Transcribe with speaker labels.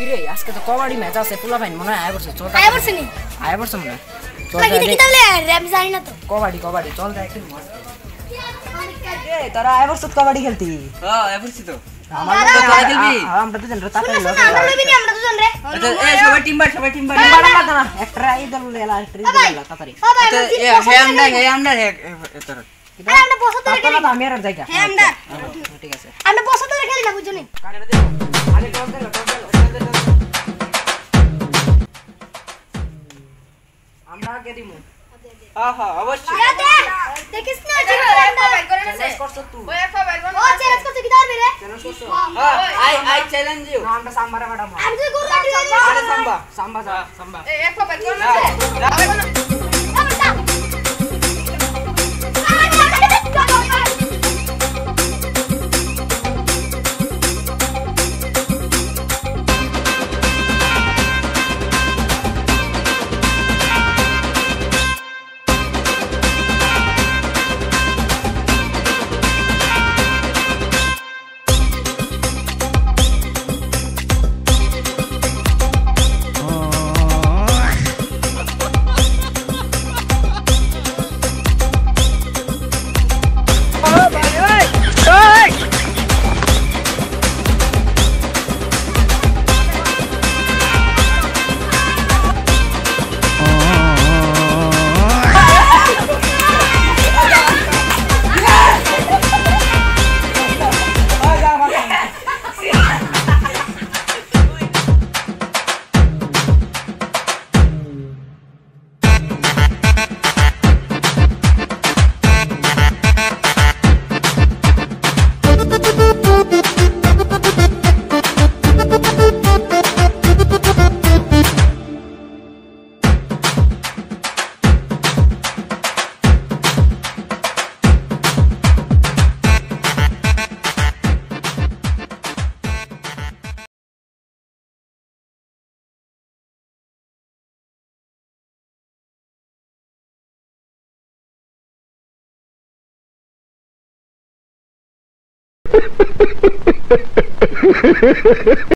Speaker 1: কিরে আজকে তো কবাডি ম্যাচ আছে পোলা ভাই মনে হয় আয় বছর চল
Speaker 2: আয় বছর নি
Speaker 1: আয় বছর মনে চল
Speaker 2: লাগি দেখি তাহলে র‍্যাপ জানি না তো
Speaker 1: কবাডি চল দেখ একটু মস্ত এ তোরা আয় বছর কবাডি খেলতি
Speaker 3: হ্যাঁ আয় বছর তো
Speaker 1: আমরা তো তোরা খেলবি আমরা দুজন রে তাকাই লোক
Speaker 2: আমরা লইবি নি আমরা দুজন রে
Speaker 3: আচ্ছা এই সবাই টিম বাড়
Speaker 1: বাড়া লাগা না একটা এই দল লেলা ট্রিপ লেলা তাড়াতাড়ি
Speaker 2: ও ভাই
Speaker 3: হে আমরা তোর
Speaker 2: আরে আমরা বসে ধরে খেলি
Speaker 1: তাহলে আমি আর জায়গা
Speaker 2: হ্যাঁ আমরা
Speaker 1: ঠিক আছে
Speaker 2: আমরা বসে ধরে খেলি না বুঝছো নি
Speaker 1: কানেরে দে আগে টপ দে আমরা আগে দিমু
Speaker 3: হ্যাঁ হ্যাঁ অবশ্যই
Speaker 2: দে দেখিস না যে বাইর করে না
Speaker 1: চ্যালেঞ্জ করছ তুই
Speaker 2: ও চ্যালেঞ্জ করতে কি ধরবি রে
Speaker 1: চ্যালেঞ্জ করছ
Speaker 3: হ্যাঁ আই চ্যালেঞ্জ ইউ
Speaker 1: না আমরা সাম্বারে ম্যাডাম
Speaker 2: আমি তো গুরু কাটি
Speaker 3: আরে সাম্বা
Speaker 1: সাম্বা